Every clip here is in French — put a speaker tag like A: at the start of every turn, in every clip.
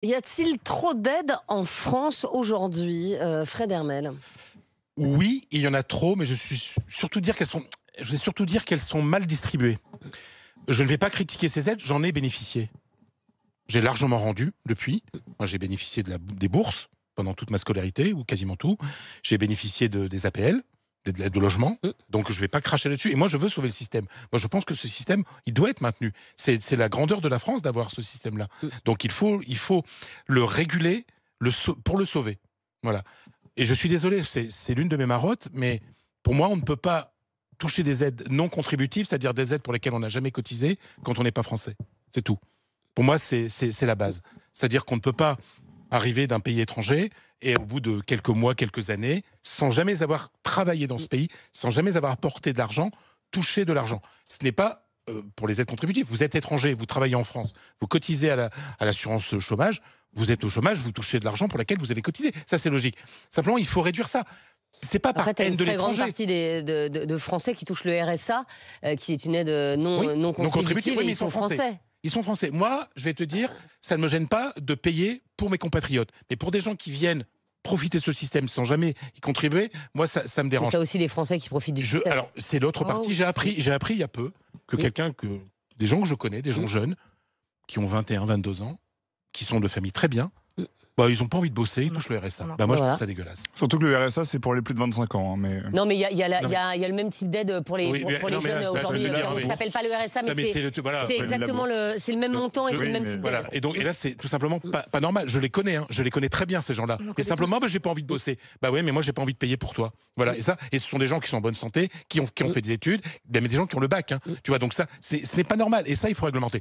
A: Y a-t-il trop d'aides en France aujourd'hui, Fred Hermel?
B: Oui, il y en a trop, mais je vais surtout dire qu'elles sont mal distribuées. Je ne vais pas critiquer ces aides, j'en ai bénéficié. J'ai largement rendu depuis. Moi, j'ai bénéficié des bourses pendant toute ma scolarité, ou quasiment tout. J'ai bénéficié des APL, de l'aide au logement.
A: Mmh.
B: Donc, je ne vais pas cracher là-dessus. Et moi, je veux sauver le système. Moi, je pense que ce système, il doit être maintenu. C'est la grandeur de la France d'avoir ce système-là.
A: Mmh.
B: Donc, il faut le réguler pour le sauver. Voilà. Et je suis désolé, c'est l'une de mes marottes, mais pour moi, on ne peut pas toucher des aides non contributives, c'est-à-dire des aides pour lesquelles on n'a jamais cotisé quand on n'est pas français. C'est tout. Pour moi, c'est la base. C'est-à-dire qu'on ne peut pas arriver d'un pays étranger et au bout de quelques mois, quelques années, sans jamais avoir travaillé dans ce pays, sans jamais avoir apporté de l'argent, toucher de l'argent. Ce n'est pas pour les aides contributives. Vous êtes étranger, vous travaillez en France, vous cotisez à l'assurance chômage, vous êtes au chômage, vous touchez de l'argent pour laquelle vous avez cotisé. Ça, c'est logique. Simplement, il faut réduire ça. C'est pas par
A: Après, tu as
B: haine
A: une
B: de
A: très grande
B: l'étranger.
A: partie de Français qui touchent le RSA, qui est une aide
B: Oui,
A: non contributive,
B: oui,
A: et
B: mais
A: ils sont français.
B: Ils sont français. Moi, je vais te dire, ça ne me gêne pas de payer pour mes compatriotes. Mais pour des gens qui viennent profiter de ce système sans jamais y contribuer, moi, ça me
A: Donc
B: dérange.
A: tu as aussi des Français qui profitent du système.
B: Alors, c'est l'autre
A: Oh
B: partie.
A: oui.
B: J'ai appris il y a peu que des gens que je connais, des gens
A: Mmh.
B: jeunes, qui ont 21, 22 ans, qui sont de familles très bien,
A: Mmh.
B: bah, ils n'ont pas envie de bosser, ils
C: Non.
B: touchent le RSA.
C: Non.
B: Bah, moi, je trouve
A: Voilà.
B: ça dégueulasse.
D: Surtout que le RSA, c'est pour les plus de 25 ans. Hein, mais...
A: Non, mais il y a
B: Non, mais-
A: le même type d'aide pour les
B: Oui, mais-
A: jeunes
B: ça, je
A: aujourd'hui.
B: veux dire,
A: Ça ne
B: mais-
A: s'appelle pas le RSA,
B: Ça,
A: mais
B: voilà.
A: c'est exactement c'est le même montant et c'est le même type
B: Voilà.
A: d'aide.
B: Et là, c'est tout simplement pas normal. Je les connais, hein. Je les connais très bien, ces gens-là.
C: On le
B: Mais
C: connaît
B: simplement,
C: tous.
B: bah, j'ai pas envie de bosser. Bah ouais, mais moi, j'ai pas envie de payer pour toi. Voilà. Et ce sont des gens qui sont en bonne santé, qui ont fait des études, mais des gens qui ont le bac. Hein. Tu vois, donc ça, ce n'est pas normal. Et ça, il faut réglementer.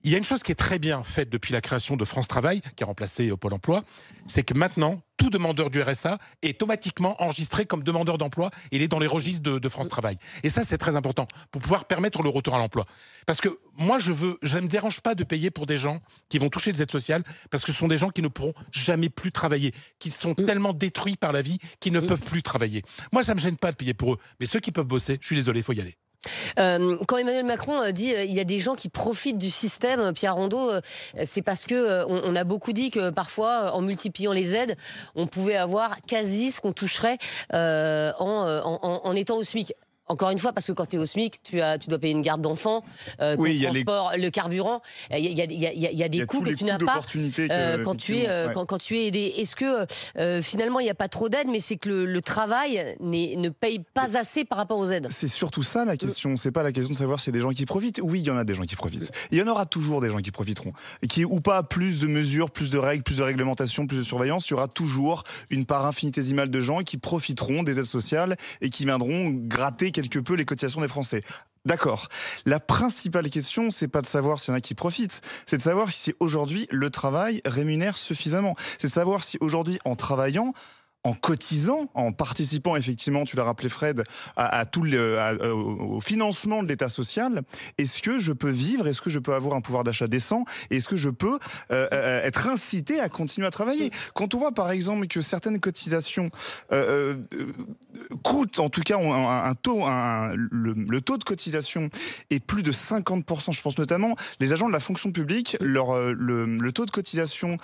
B: Il y a une chose qui est très bien faite depuis la création de France Travail, qui a remplacé Pôle emploi, c'est que maintenant, tout demandeur du RSA est automatiquement enregistré comme demandeur d'emploi. Il est dans les registres de France Travail. Et ça, c'est très important pour pouvoir permettre le retour à l'emploi. Parce que moi, je ne me dérange pas de payer pour des gens qui vont toucher des aides sociales, parce que ce sont des gens qui ne pourront jamais plus travailler, qui sont tellement détruits par la vie qu'ils ne peuvent plus travailler. Moi, ça ne me gêne pas de payer pour eux. Mais ceux qui peuvent bosser, je suis désolé, il faut y aller.
A: Quand Emmanuel Macron dit il y a des gens qui profitent du système, Pierre Rondeau, c'est parce que on a beaucoup dit que parfois, en multipliant les aides, on pouvait avoir quasi ce qu'on toucherait en étant au SMIC. Encore une fois, parce que quand tu es au SMIC, tu dois payer une garde d'enfant, ton
D: Oui, il y a
A: transport, le carburant. Il y a des coûts que tu n'as pas quand tu es aidé. Est-ce que finalement, il n'y a pas trop d'aides, mais c'est que le travail ne paye pas assez par rapport aux aides?
D: C'est surtout ça la question. C'est pas la question de savoir s'il y a des gens qui profitent. Oui, il y en a des gens qui profitent. Il y en aura toujours des gens qui profiteront. Et qui ou pas plus de mesures, plus de règles, plus de réglementation, plus de surveillance. Il y aura toujours une part infinitésimale de gens qui profiteront des aides sociales et qui viendront gratter quelque peu les cotisations des Français. D'accord. La principale question, c'est pas de savoir s'il y en a qui profitent, c'est de savoir si aujourd'hui le travail rémunère suffisamment. C'est de savoir si aujourd'hui, en travaillant, en cotisant, en participant effectivement, tu l'as rappelé Fred, au financement de l'État social, est-ce que je peux vivre, est-ce que je peux avoir un pouvoir d'achat décent, est-ce que je peux être incité à continuer à travailler? Quand on voit par exemple que certaines cotisations coûtent, en tout cas le taux de cotisation est plus de 50%, je pense notamment les agents de la fonction publique, le taux de cotisation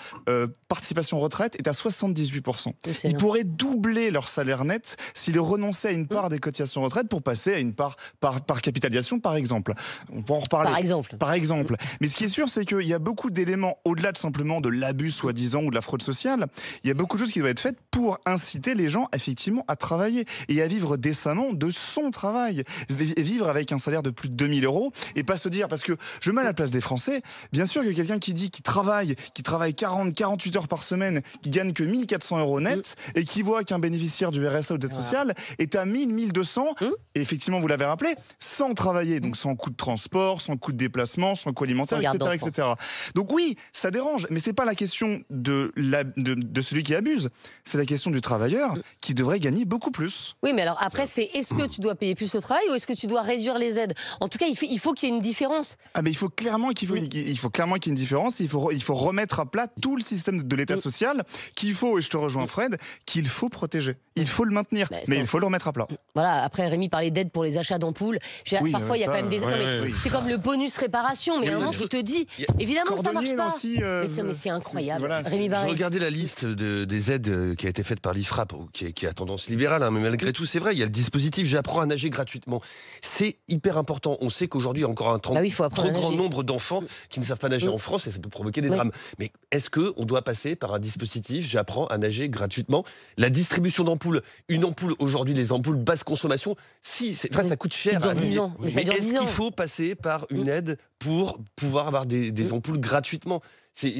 D: participation retraite est à 78%. Ils pourraient doubler leur salaire net s'ils renonçaient à une part des cotisations retraite pour passer à une part par capitalisation, par exemple. On peut en reparler. Par exemple. Mais ce qui est sûr, c'est qu'il y a beaucoup d'éléments, au-delà de simplement de l'abus soi-disant ou de la fraude sociale, il y a beaucoup de choses qui doivent être faites pour inciter les gens, effectivement, à travailler et à vivre décemment de son travail. Vivre avec un salaire de plus de 2000 € et pas se dire, parce que je mets à la place des Français, bien sûr que quelqu'un qui dit qu'il travaille 40, 48 heures par semaine, qui gagne que 1400 € net, et qui voit qu'un bénéficiaire du RSA ou d'aide sociale est à 1000, 1200, et effectivement, vous l'avez rappelé, sans travailler, donc sans coût de transport, sans coût de déplacement, sans coût alimentaire, etc. Donc oui, ça dérange, mais c'est pas la question de celui qui abuse, c'est la question du travailleur qui devrait gagner beaucoup plus.
A: Oui, mais alors après, c'est est-ce que tu dois payer plus au travail ou est-ce que tu dois réduire les aides? En tout cas, il faut qu'il y ait une différence.
D: Ah, mais il faut clairement qu'il y ait une différence, il faut remettre à plat tout le système de l'État social, et je te rejoins Fred, qu'il faut protéger. Il faut le maintenir,
A: Bah,
D: mais
A: ça-
D: il faut le remettre à plat.
A: Voilà, après Rémi parlait d'aide pour les achats d'ampoules.
D: Oui,
A: Parfois, il y a
D: ça,
A: quand même des aides.
B: ouais,
A: Non, mais
B: ouais,
A: c'est comme le bonus réparation, mais à un moment, tu te dis,
C: Il y
A: évidemment que ça marche
D: Cordonnier,
A: pas.
D: Nancy,
A: Mais c'est incroyable.
D: voilà,
A: Rémi
C: Je
A: Barré.
C: regardais la liste des aides qui a été faite par l'IFRAP, qui a tendance libérale, hein, mais malgré tout, c'est vrai, il y a le dispositif J'apprends à nager gratuitement. C'est hyper important. On sait qu'aujourd'hui, il y a encore un
A: Bah oui, il faut apprendre
C: trop
A: à
C: grand
A: nager.
C: nombre d'enfants qui ne savent pas nager en France et ça peut provoquer des
A: Oui.
C: drames. Mais est-ce qu'on doit passer par un dispositif J'apprends à nager gratuitement? La distribution d'ampoules, une ampoule aujourd'hui, les ampoules basse consommation, si, c'est vrai, ça coûte cher.
A: Ça dure
C: à
A: 10
C: acheter.
A: ans, mais ça
C: Mais
A: dure
C: est-ce
A: 10
C: qu'il
A: ans.
C: faut passer par une aide pour pouvoir avoir des ampoules gratuitement?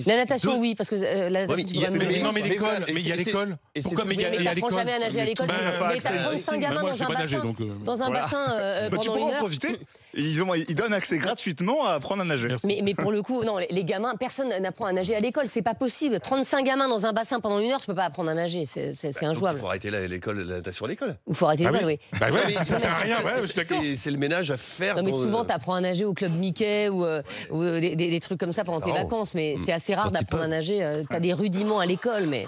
A: La natation,
C: Deux-
A: oui, parce que la natation,
C: mais
A: tu
C: il y a-
A: dois me
C: mais
A: le
B: non,
A: dire.
B: mais l'école,
C: voilà,
B: mais il y a
C: et c'est-
B: l'école.
C: et
B: Pourquoi
C: c'est-
B: mais il y
A: Oui,
B: a
A: mais
B: il y a
A: t'apprends
B: l'école
A: jamais à nager à l'école.
D: tout le monde n'a pas
A: Mais
D: accès
A: t'as
D: à-
A: 35
D: si,
A: gamins
B: moi,
A: dans
B: je sais
A: un
B: pas nager,
A: bassin.
B: donc,
A: Dans un
D: Voilà.
A: bassin
D: Bah, tu
A: pendant
D: pourras
A: une
D: en
A: heure.
D: profiter. Ils donnent accès gratuitement à apprendre à nager.
B: Merci.
A: Mais pour le coup, non, les gamins, personne n'apprend à nager à l'école, c'est pas possible. 35 gamins dans un bassin pendant une heure, tu peux pas apprendre à nager, c'est
C: Donc,
A: injouable.
C: il faut arrêter la natation à l'école.
A: Il faut arrêter
B: Ah
A: l'école,
B: oui.
A: oui.
B: Bah ouais,
C: Mais
B: ça sert à rien, ouais, je suis d'accord.
C: c'est le ménage à faire.
A: Non, mais
C: dans,
A: souvent, tu apprends à nager au club Mickey ou des trucs comme ça pendant tes
C: Marrant.
A: vacances, mais c'est assez rare
C: Quand il
A: d'apprendre à
C: peut.
A: nager. Tu as des rudiments à l'école, mais